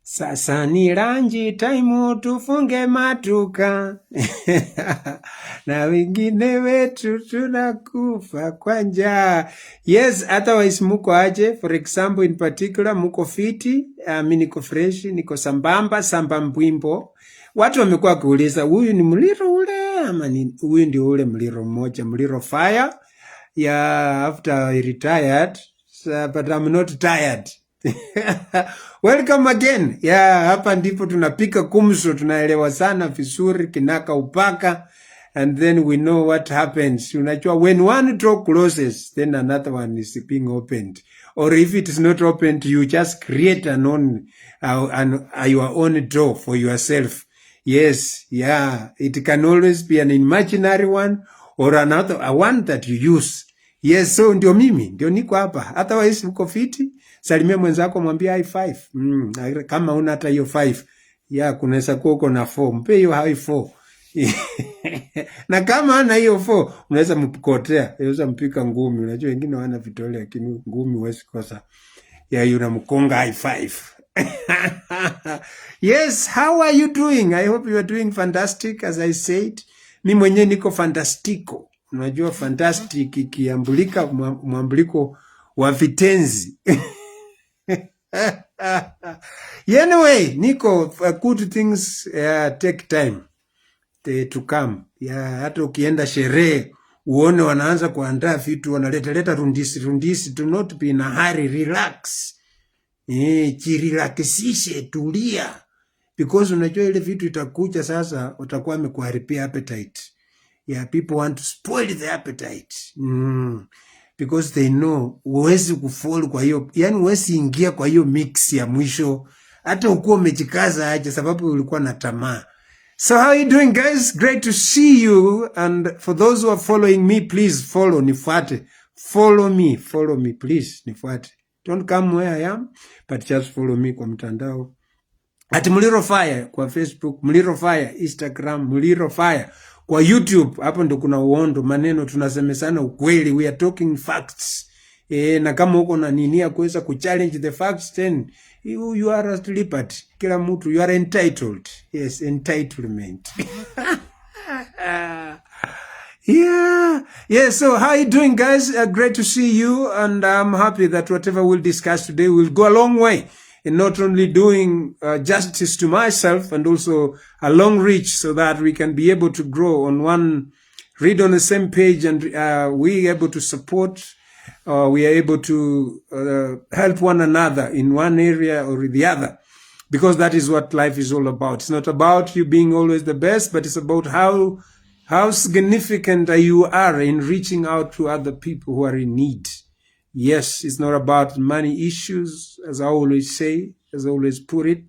Sasa ni ranji taimu tufunge matuka na wengine wetu tunakufa kwa njaa. Yes, otherwise muko aje? For example, in particular, muko fiti, mi niko fresh, niko samba mbwimbo. Watu wamekuwa kuuliza, huyu ni Mliro ule ama ni huyu ndio ule Mliro mmoja, Mliro Fire? Yeah, after I retired, but I'm not tired. Welcome again. Yeah, hapa ndipo tunapika kumso, tunaelewa sana vizuri kinaka upaka, and then we know what happens. Unajua, when one door closes, then another one is being opened. Or if it is not opened, you just create your own door for yourself. Yes, yeah. It can always be an imaginary one or another, a one that you use. Yes, so ndio mimi, ndio niko hapa. Otherwise uko fiti, salimia mwenzako, mwambie high five. Kama una hata hiyo 5, ya kunaweza kuwa uko na 4, mpe hiyo high 4. Na kama ana hiyo 4, unaweza mkotea, unaweza mpika ngumi. Unajua wengine wana vitole lakini ngumi huwezi kosa. Ya yuna mkonga high 5. Yes, how are you doing? I hope you are doing fantastic. As I said, mimi mwenyewe niko fantastico. Unajua fantastic ikiambulika mwambuliko wa vitenzi. Anyway, niko good things take time to come. Hata ukienda sherehe uone wanaanza kuandaa vitu, wanaleta rundisi, do not be in a hurry, relax. Jirelaxishe, tulia. Because unajua ile vitu itakuja sasa, utakuwa amekuharibia appetite. Yeah, people want to spoil the appetite. Because they know uwezi kufall kwa hiyo, yani uwezi ingia kwa hiyo mix ya mwisho hata ukuwa umejikaza aje, sababu ulikuwa na tamaa. So how are you doing, guys? Great to see you. And for those who are following me, please follow, nifuate. Follow me, please, nifuate. Don't come where I am, but just follow me kwa mtandao. At Mliro Fire kwa Facebook, Mliro Fire Instagram, Mliro Fire kwa YouTube. Hapo ndo kuna uondo, maneno tunasemesana ukweli, we are talking facts. Na kama uko na nini ya kuweza kuchallenge the facts, then you are at liberty. Kila mtu, you are entitled. Yes, entitlement. Yeah, so how are you doing, guys? Great to see you, and I'm happy that whatever we'll discuss today will go a long way in not only doing justice to myself, and also a long reach, so that we can be able to grow on one, read on the same page, and we are able to support, we are able to help one another in one area or the other, because that is what life is all about. It's not about you being always the best, but it's about how significant you are in reaching out to other people who are in need. Yes, it's not about money issues, as I always say, as I always put it.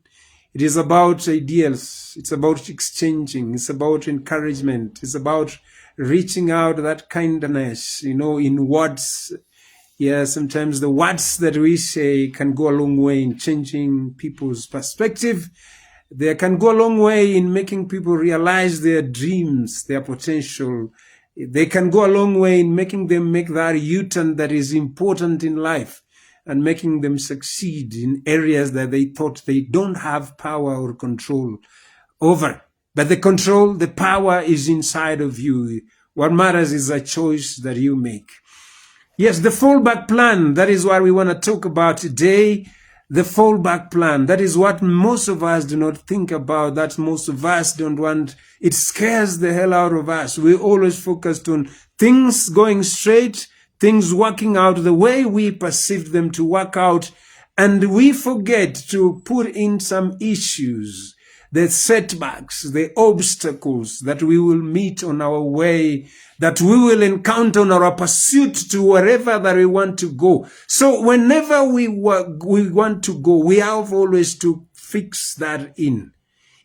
It is about ideals. It's about exchanging. It's about encouragement. It's about reaching out that kindness, in words. Yeah, sometimes the words that we say can go a long way in changing people's perspective. They can go a long way in making people realize their dreams, their potential. They can go a long way in making them make that U-turn that is important in life, and making them succeed in areas that they thought they don't have power or control over. But the power is inside of you. What matters is a choice that you make. Yes, the fallback plan, that is what we want to talk about today. The fallback plan, that is what most of us do not think about, that most of us don't want. It scares the hell out of us. We're always focused on things going straight, things working out the way we perceive them to work out, and we forget to put in some issues, the setbacks, the obstacles that we will meet on our way, that we will encounter on our pursuit to wherever that we want to go. So whenever we want to go, we have always to fix that in.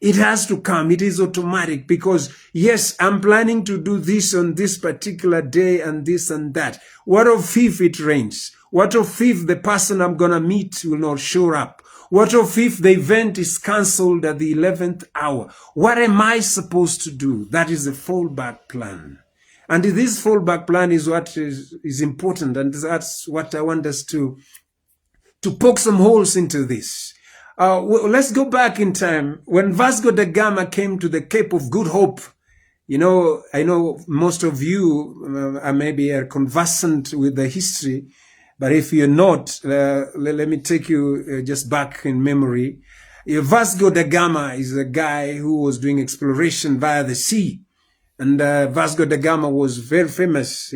It has to come. It is automatic, because yes, I'm planning to do this on this particular day and this and that. What if it rains? What if the person I'm going to meet will not show up? What if the event is cancelled at the 11th hour? What am I supposed to do? That is the fallback plan. And this fallback plan is what is important, and that's what I want us to poke some holes into this. Let's go back in time. When Vasco da Gama came to the Cape of Good Hope, I know most of you maybe are conversant with the history, but if you're not, let me take you just back in memory. Vasco da Gama is a guy who was doing exploration via the sea. And Vasco da Gama was very famous.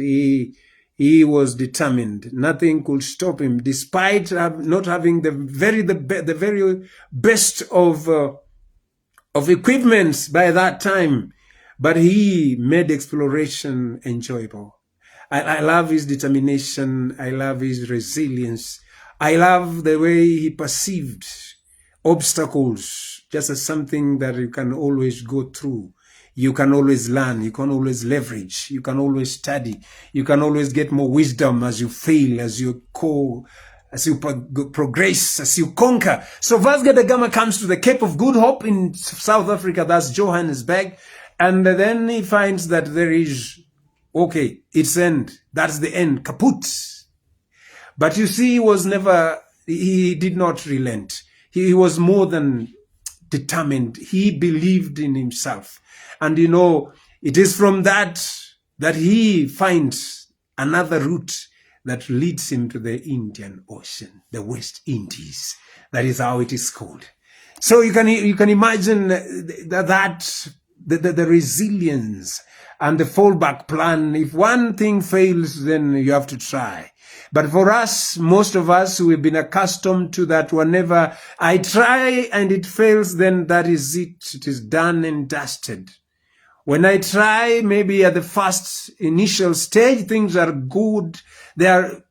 He was determined. Nothing could stop him, despite not having the very best of equipments by that time. But he made exploration enjoyable. I love his determination. I love his resilience. I love the way he perceived obstacles just as something that you can always go through. You can always learn, you can always leverage, you can always study, you can always get more wisdom as you fail, as you progress, as you conquer. So Vasco da Gama comes to the Cape of Good Hope in South Africa, that's Johannesburg, and then he finds that there is, okay, it's end, that's the end, kaput. But you see, he did not relent. He was more than determined. He believed in himself. And it is from that he finds another route that leads him to the Indian Ocean, the West Indies. That is how it is called. So you can imagine the resilience and the fallback plan. If one thing fails, then you have to try. But for us, most of us, we've been accustomed to that. Whenever I try and it fails, then that is it. It is done and dusted. When I try, maybe at the first initial stage, things are good. They are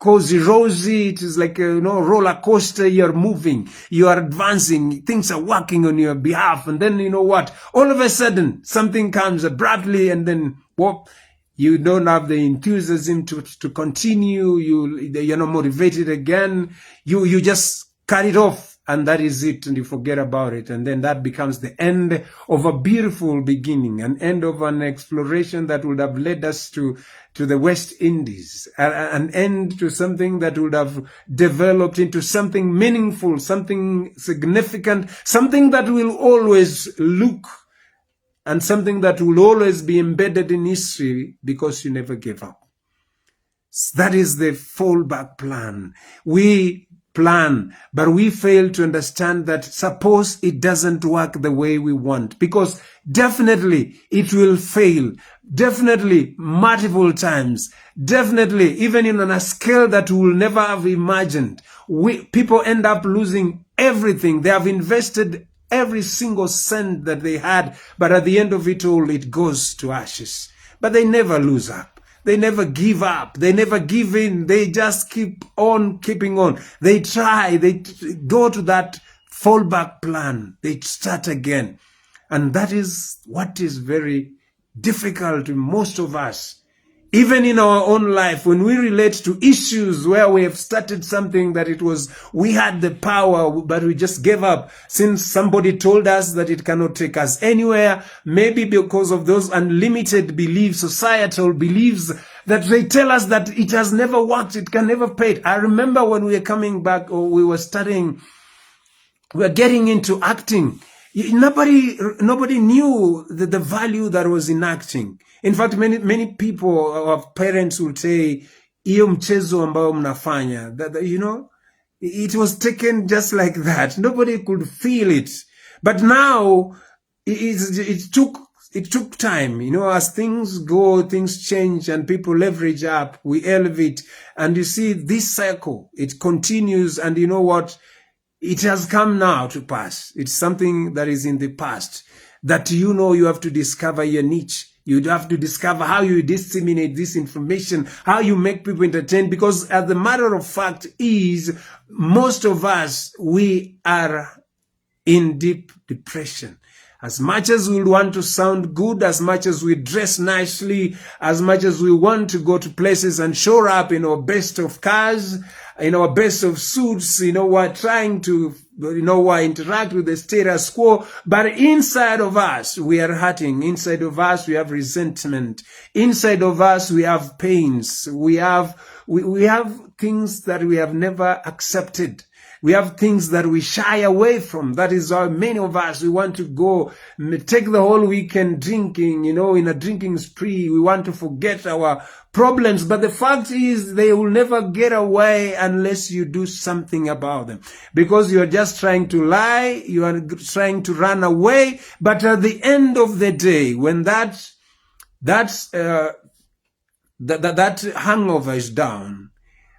cozy, rosy. It is like a roller coaster. You're moving, you are advancing. Things are working on your behalf. And then what? All of a sudden, something comes abruptly, and then whoop, you don't have the enthusiasm to continue. You're not motivated again. You just cut it off. And that is it, and you forget about it. And then that becomes the end of a beautiful beginning, an end of an exploration that would have led us to the West Indies, an end to something that would have developed into something meaningful, something significant, something that will always look, and something that will always be embedded in history because you never gave up. That is the fallback plan. We plan, but we fail to understand that suppose it doesn't work the way we want, because definitely it will fail, definitely multiple times, definitely even on a scale that we will never have imagined. People end up losing everything. They have invested every single cent that they had, but at the end of it all, it goes to ashes. But they never lose up. They never give up. They never give in. They just keep on keeping on. They try. They go to that fallback plan. They start again. And that is what is very difficult to most of us. Even in our own life, when we relate to issues where we have started something that we had the power, but we just gave up since somebody told us that it cannot take us anywhere, maybe because of those unlimited beliefs, societal beliefs that they tell us that it has never worked, it can never pay it. I remember when we were coming back, or we were studying, we were getting into acting. Nobody knew the value that was in acting. In fact, many people, our parents would say, "Iyo mchezo ambao mnafanya," it was taken just like that. Nobody could feel it. But now it took time. As things go, things change, and people leverage up. We elevate, and you see this cycle. It continues, and you know what? It has come now to pass. It's something that is in the past. That you have to discover your niche. You have to discover how you disseminate this information, how you make people entertained. Because as the matter of fact is, most of us, we are in deep depression. As much as we want to sound good, as much as we dress nicely, as much as we want to go to places and show up in our best of cars, in our best of suits, we're trying to, interact with the status quo. But inside of us, we are hurting. Inside of us, we have resentment. Inside of us, we have pains. We have things that we have never accepted. We have things that we shy away from. That is why many of us, we want to go take the whole weekend drinking, in a drinking spree. We want to forget our problems. But the fact is, they will never get away unless you do something about them. Because you are just trying to lie, you are trying to run away. But at the end of the day, when that hangover is down,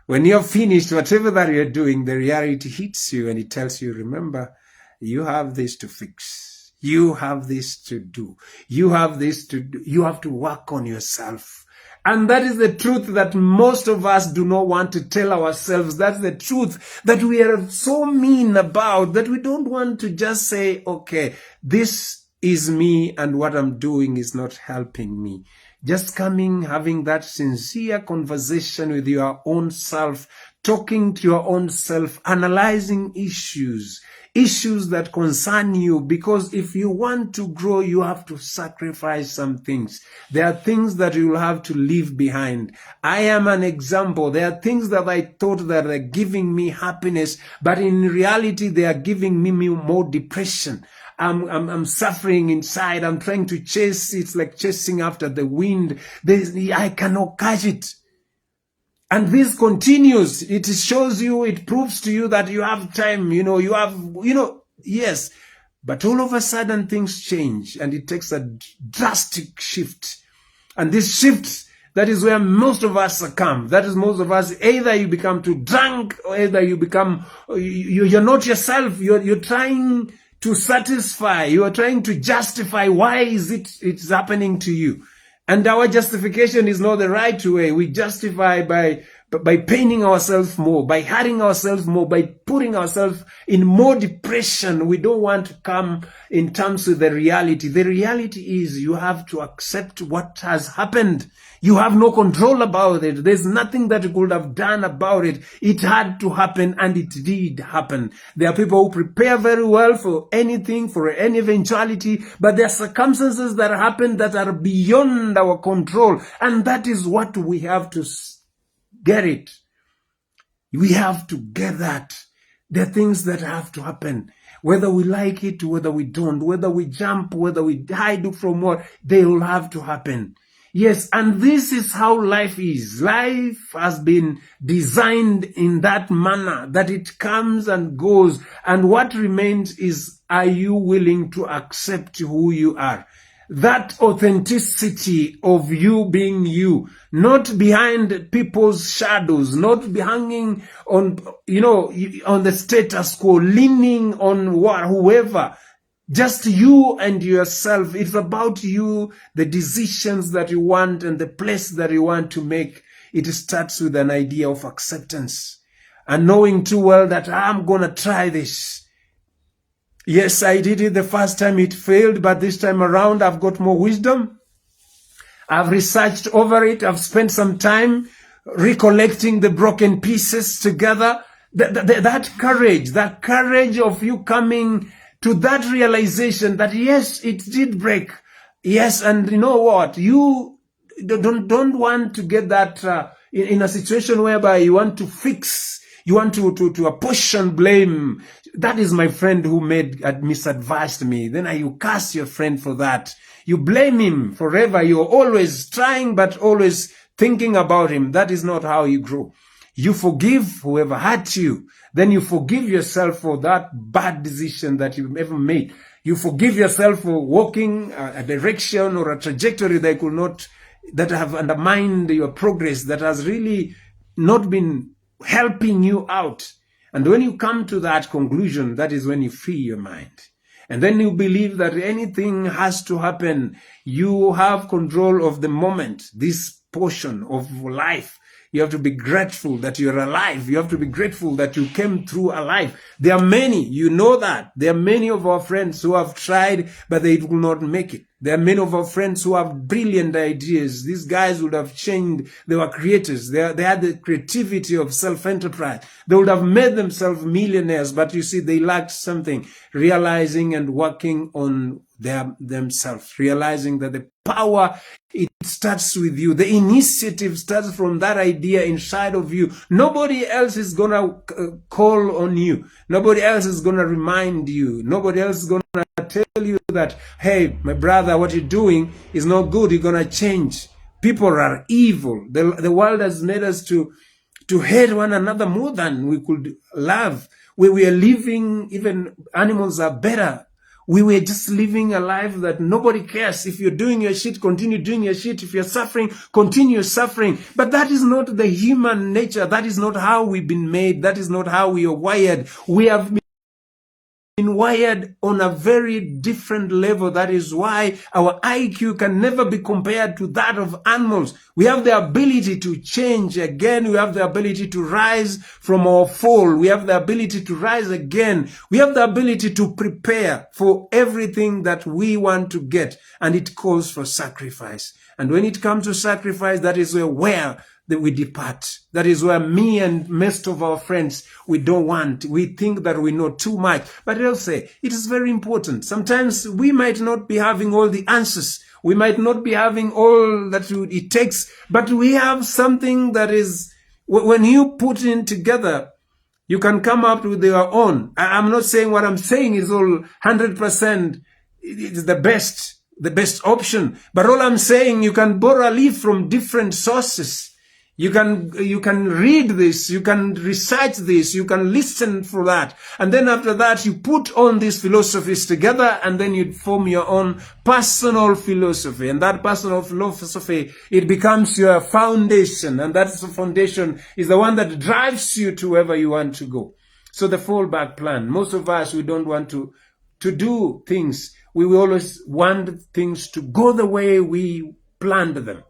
when you're finished, whatever that you're doing, the reality hits you and it tells you, remember, you have this to fix. You have this to do. You have this to do. You have to work on yourself. And that is the truth that most of us do not want to tell ourselves. That's the truth that we are so mean about, that we don't want to just say, okay, this is me and what I'm doing is not helping me. Just coming, having that sincere conversation with your own self, talking to your own self, analyzing issues that concern you. Because if you want to grow, you have to sacrifice some things. There are things that you will have to leave behind. I am an example. There are things that I thought that are giving me happiness, but in reality, they are giving me more depression. I'm suffering inside. I'm trying to chase. It's like chasing after the wind. I cannot catch it. And this continues. It shows you, it proves to you that you have time, yes. But all of a sudden things change and it takes a drastic shift. And this shift, that is where most of us succumb. That is most of us, either you become too drunk or either you become, you're not yourself. You're trying to satisfy, you are trying to justify why it's happening to you. And our justification is not the right way. We justify by paining ourselves more, by hurting ourselves more, by putting ourselves in more depression. We don't want to come in terms with the reality. The reality is you have to accept what has happened. You have no control about it. There's nothing that you could have done about it. It had to happen, and it did happen. There are people who prepare very well for anything, for any eventuality, but there are circumstances that happen that are beyond our control, and that is what we have to get it. We have to get that. There are things that have to happen. Whether we like it, whether we don't, whether we jump, whether we hide from what, they will have to happen. Yes, and this is how life is. Life has been designed in that manner, that it comes and goes. And what remains is, are you willing to accept who you are? That authenticity of you being you, not behind people's shadows, not be hanging on, on the status quo, leaning on whoever. Just you and yourself. It's about you, the decisions that you want and the place that you want to make. It starts with an idea of acceptance and knowing too well that I'm going to try this. Yes, I did it the first time, it failed, but this time around I've got more wisdom. I've researched over it. I've spent some time recollecting the broken pieces together. That courage of you coming to that realization that yes, it did break. Yes, and you know what? You don't want to get that in a situation whereby you want to fix, you want to apportion blame. That is my friend who misadvised me. Then you curse your friend for that. You blame him forever. You're always trying, but always thinking about him. That is not how you grow. You forgive whoever hurt you. Then you forgive yourself for that bad decision that you've ever made. You forgive yourself for walking a direction or a trajectory that have undermined your progress, that has really not been helping you out. And when you come to that conclusion, that is when you free your mind. And then you believe that anything has to happen. You have control of the moment, this portion of life. You have to be grateful that you're alive. You have to be grateful that you came through alive. There are many, you know that. There are many of our friends who have tried, but they will not make it. There are many of our friends who have brilliant ideas. These guys would have changed. They were creators. They had the creativity of self-enterprise. They would have made themselves millionaires, but you see, they lacked something. Realizing and working on themselves, realizing that the power, it starts with you. The initiative starts from that idea inside of you. Nobody else is going to call on you. Nobody else is going to remind you. Nobody else is going to tell you that, hey, my brother, what you're doing is not good. You're going to change. People are evil. The world has made us to hate one another more than we could love. We are living, even animals are better. We were just living a life that nobody cares. If you're doing your shit, continue doing your shit. If you're suffering, continue suffering. But that is not the human nature. That is not how we've been made. That is not how we are wired. We have been wired on a very different level. That is why our IQ can never be compared to that of animals. We have the ability to change again. We have the ability to rise from our fall. We have the ability to rise again. We have the ability to prepare for everything that we want to get. And it calls for sacrifice. And when it comes to sacrifice, that is where that we depart. That is where me and most of our friends, we don't want. We think that we know too much. But I'll say, it is very important. Sometimes we might not be having all the answers. We might not be having all that it takes. But we have something that is, when you put in together, you can come up with your own. I'm not saying what I'm saying is all 100%. It's the best option. But all I'm saying, you can borrow a leaf from different sources. You can read this, you can research this, you can listen for that. And then after that, you put on these philosophies together and then you form your own personal philosophy. And that personal philosophy, it becomes your foundation. And that foundation is the one that drives you to wherever you want to go. So the fallback plan. Most of us, we don't want to do things. We will always want things to go the way we planned them.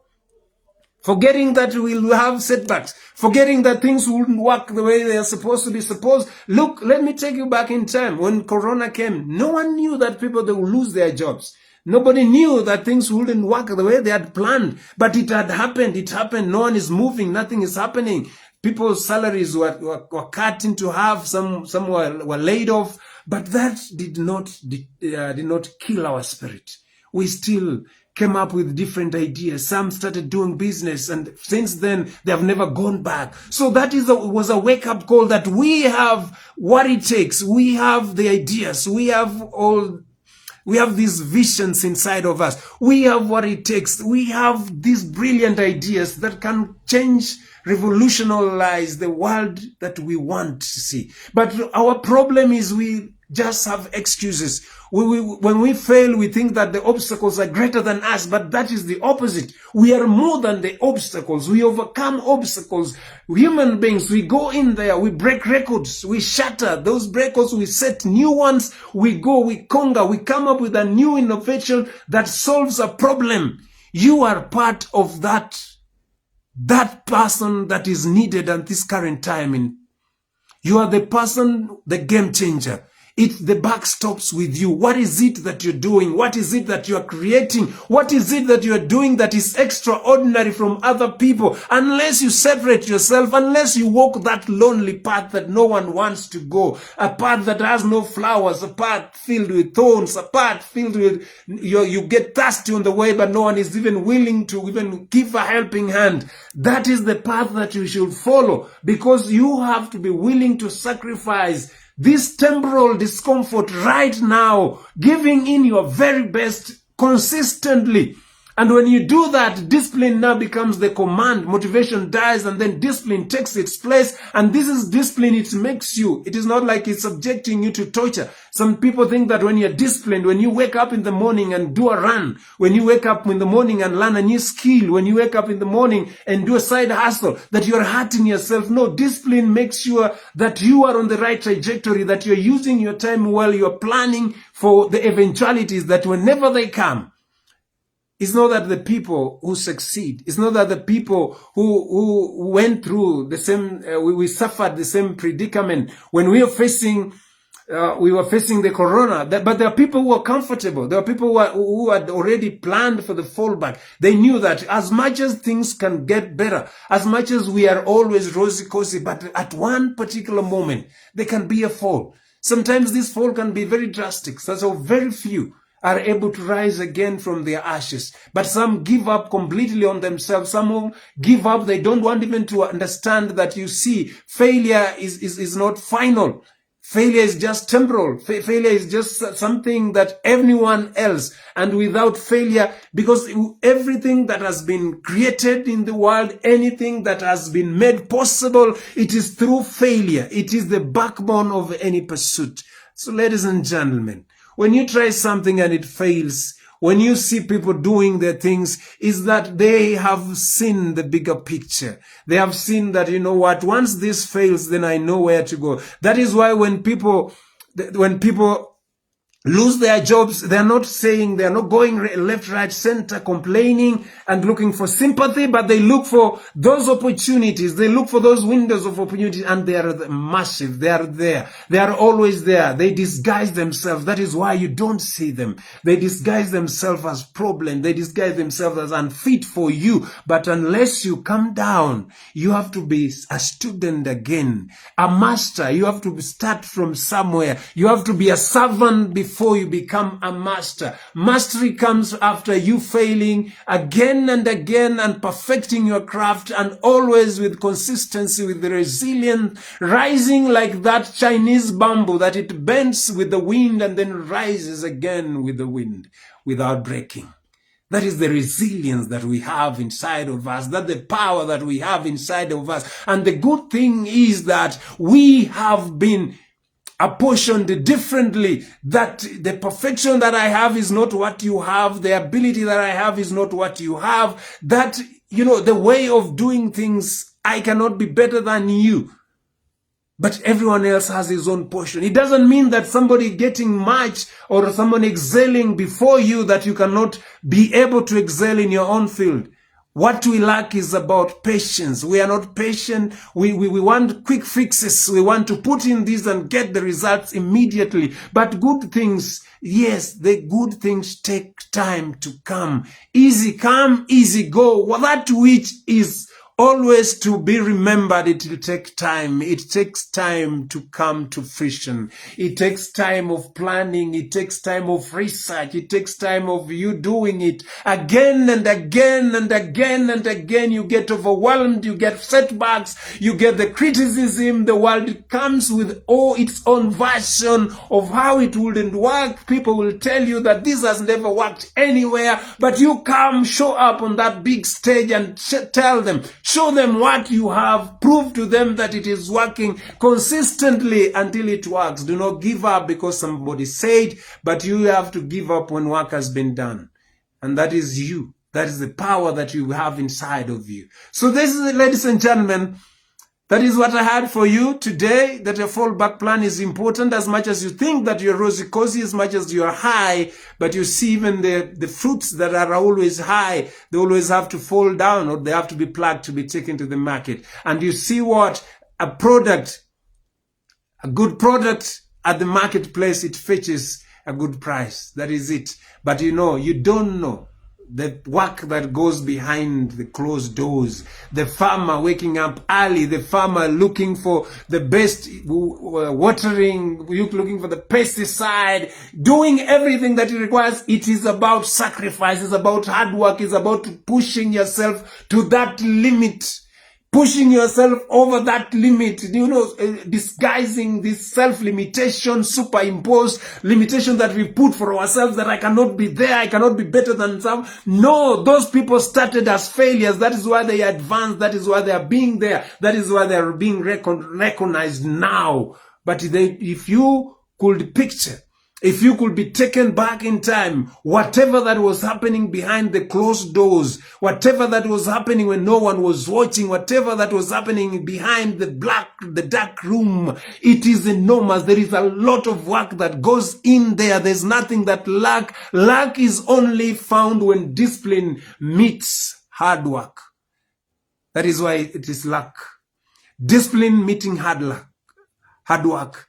Forgetting that we'll have setbacks. Forgetting that things wouldn't work the way they are supposed to be supposed. Look, let me take you back in time. When Corona came, no one knew that they would lose their jobs. Nobody knew that things wouldn't work the way they had planned. But it had happened. It happened. No one is moving. Nothing is happening. People's salaries were cut into half. Some were laid off. But that did not kill our spirit. We still came up with different ideas. Some started doing business, and since then they have never gone back. So that was a wake-up call that we have what it takes. We have the ideas. We have these visions inside of us. We have what it takes. We have these brilliant ideas that can change, revolutionize the world that we want to see. But our problem is we just have excuses. When we fail, we think that the obstacles are greater than us, but that is the opposite. We are more than the obstacles. We overcome obstacles. Human beings, we go in there, we break records, we shatter those records, we set new ones, we go, we conquer, we come up with a new innovation that solves a problem. You are part of that person that is needed at this current time. You are the person, the game changer. The buck stops with you. What is it that you're doing? What is it that you're creating? What is it that you're doing that is extraordinary from other people? Unless you separate yourself, unless you walk that lonely path that no one wants to go, a path that has no flowers, a path filled with thorns, a path filled with, you get thirsty on the way, but no one is even willing to even give a helping hand. That is the path that you should follow, because you have to be willing to sacrifice this temporal discomfort right now, giving in your very best consistently. And when you do that, discipline now becomes the command. Motivation dies, and then discipline takes its place. And this is discipline. It makes you. It is not like it's subjecting you to torture. Some people think that when you're disciplined, when you wake up in the morning and do a run, when you wake up in the morning and learn a new skill, when you wake up in the morning and do a side hustle, that you're hurting yourself. No, discipline makes sure that you are on the right trajectory, that you're using your time well, you're planning for the eventualities that whenever they come. It's not that the people who succeed, it's not that the people who went through the same, we suffered the same predicament when we were facing the corona, but there are people who are comfortable. There are people who had already planned for the fallback. They knew that as much as things can get better, as much as we are always rosy-cozy, but at one particular moment, there can be a fall. Sometimes this fall can be very drastic. So very few. are able to rise again from their ashes. But some give up completely on themselves. Some give up. They don't want even to understand that, you see, failure is not final. Failure is just temporal. Failure is just something that everyone else, and without failure, because everything that has been created in the world, anything that has been made possible, it is through failure. It is the backbone of any pursuit. So ladies and gentlemen, when you try something and it fails, when you see people doing their things, is that they have seen the bigger picture. They have seen that, you know what, once this fails, then I know where to go. That is why when people lose their jobs, they're not going left, right, center, complaining and looking for sympathy, but they look for those opportunities. They look for those windows of opportunity, and they are massive. They are there. They are always there. They disguise themselves. That is why you don't see them. They disguise themselves as problem. They disguise themselves as unfit for you. But unless you come down, you have to be a student again, a master. You have to start from somewhere. You have to be a servant before you become a master. Mastery comes after you failing again and again and perfecting your craft, and always with consistency, with the resilience, rising like that Chinese bamboo that it bends with the wind and then rises again with the wind without breaking. That is the resilience that we have inside of us. That's the power that we have inside of us. And the good thing is that we have been apportioned differently, that the perfection that I have is not what you have, the ability that I have is not what you have, that, you know, the way of doing things, I cannot be better than you. But everyone else has his own portion. It doesn't mean that somebody getting much or someone excelling before you, that you cannot be able to excel in your own field. What we lack is about patience. We are not patient. We want quick fixes. We want to put in this and get the results immediately. But good things, yes, the good things take time to come. Easy come, easy go. Well, that which is always to be remembered, it will take time. It takes time to come to fruition. It takes time of planning. It takes time of research. It takes time of you doing it again and again and again and again. You get overwhelmed. You get setbacks. You get the criticism. The world comes with its own version of how it wouldn't work. People will tell you that this has never worked anywhere. But you come, show up on that big stage and tell them, show them what you have. Prove to them that it is working consistently until it works. Do not give up because somebody said, but you have to give up when work has been done. And that is you. That is the power that you have inside of you. So this is, ladies and gentlemen, that is what I had for you today, that a fallback plan is important as much as you think that you're rosy-cozy, as much as you're high, but you see even the fruits that are always high, they always have to fall down, or they have to be plucked to be taken to the market. And you see what? A good product at the marketplace, it fetches a good price. That is it. But you know, you don't know the work that goes behind the closed doors. The farmer waking up early, the farmer looking for the best watering, looking for the pesticide, doing everything that it requires. It is about sacrifice, it's about hard work, it's about pushing yourself to that limit. Pushing yourself over that limit, you know, disguising this self-limitation, superimposed limitation that we put for ourselves, that I cannot be there, I cannot be better than some. No, those people started as failures. That is why they advanced. That is why they are being there. That is why they are being recognized now. But if you could picture, if you could be taken back in time, whatever that was happening behind the closed doors, whatever that was happening when no one was watching, whatever that was happening behind the dark room, it is enormous. There is a lot of work that goes in there. There's nothing that lack. Luck is only found when discipline meets hard work. That is why it is luck. Discipline meeting hard work.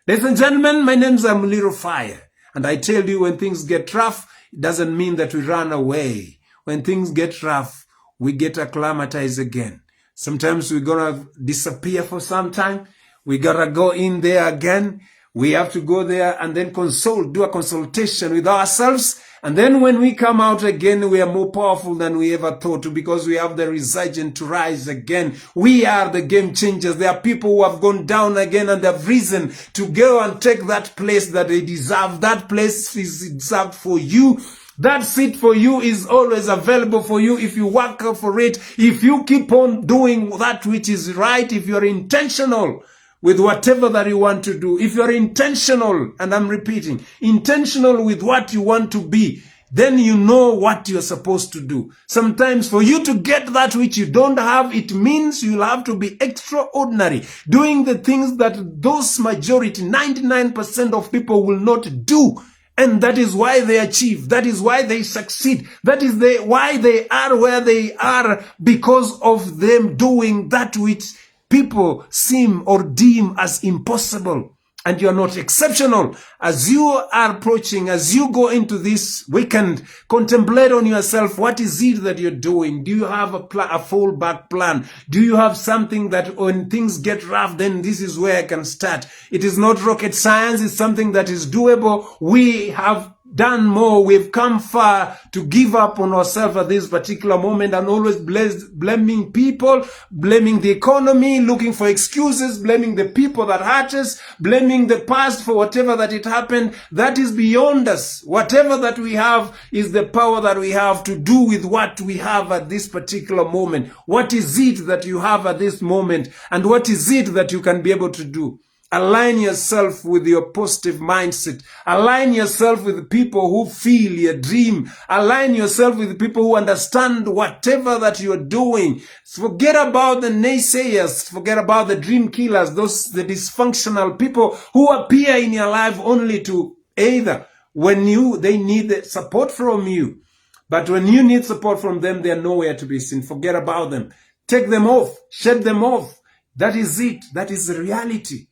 Ladies and gentlemen, my name is Muliro Fire, and I tell you, when things get rough, it doesn't mean that we run away. When things get rough, we get acclimatized again. Sometimes we're gonna disappear for some time. We gotta go in there again. We have to go there and then do a consultation with ourselves. And then when we come out again, we are more powerful than we ever thought to, because we have the resurgent to rise again. We are the game changers. There are people who have gone down again and have risen to go and take that place that they deserve. That place is reserved for you. That seat for you is always available for you if you work for it. If you keep on doing that which is right, if you're intentional with whatever that you want to do, if you're intentional, and I'm repeating, intentional with what you want to be, then you know what you're supposed to do. Sometimes for you to get that which you don't have, it means you'll have to be extraordinary, doing the things that those majority, 99% of people will not do. And that is why they achieve. That is why they succeed. That is why they are where they are, because of them doing that which people seem or deem as impossible. And you are not exceptional. As you are approaching, as you go into this weekend, contemplate on yourself. What is it that you're doing? Do you have a fallback plan? Do you have something that when things get rough, then this is where I can start? It is not rocket science. It's something that is doable. We have done more. We've come far to give up on ourselves at this particular moment and always blaming people, blaming the economy, looking for excuses, blaming the people that hurt us, blaming the past for whatever that it happened. That is beyond us. Whatever that we have is the power that we have to do with what we have at this particular moment. What is it that you have at this moment, and what is it that you can be able to do? Align yourself with your positive mindset. Align yourself with people who feel your dream. Align yourself with people who understand whatever that you're doing. Forget about the naysayers. Forget about the dream killers, the dysfunctional people who appear in your life only to either when they need support from you. But when you need support from them, they are nowhere to be seen. Forget about them. Take them off. Shed them off. That is it. That is the reality.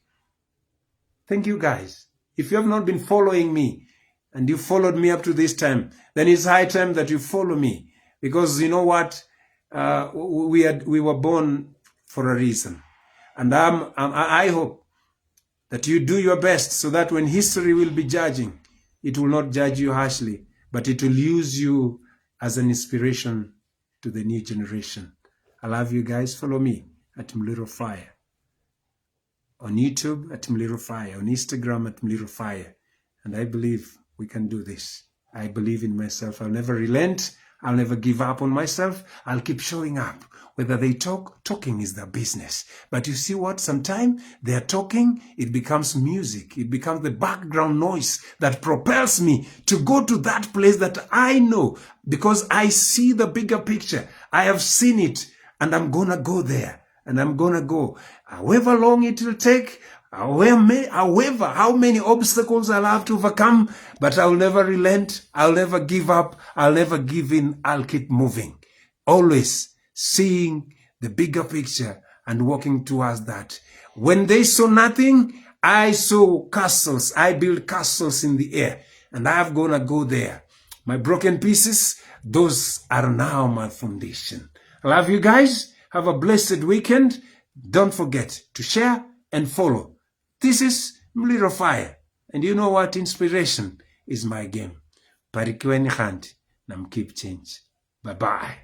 Thank you, guys. If you have not been following me and you followed me up to this time, then it's high time that you follow me, because you know what? We were born for a reason. And I hope that you do your best so that when history will be judging, it will not judge you harshly, but it will use you as an inspiration to the new generation. I love you guys. Follow me at Mliro Fire. On YouTube at Mliro Fire, on Instagram at Mliro Fire. And I believe we can do this. I believe in myself. I'll never relent. I'll never give up on myself. I'll keep showing up. Whether they talking is their business. But you see what? Sometimes they're talking, it becomes music. It becomes the background noise that propels me to go to that place that I know, because I see the bigger picture. I have seen it, and I'm gonna go there. And I'm gonna go, however long it will take, however, how many obstacles I'll have to overcome, but I'll never relent, I'll never give up, I'll never give in, I'll keep moving. Always seeing the bigger picture and walking towards that. When they saw nothing, I saw castles. I built castles in the air, and I'm gonna go there. My broken pieces, those are now my foundation. I love you guys. Have a blessed weekend. Don't forget to share and follow. This is Mliro Fire. And you know what? Inspiration is my game. Barikiweni Khanti na mkeep change. Bye-bye.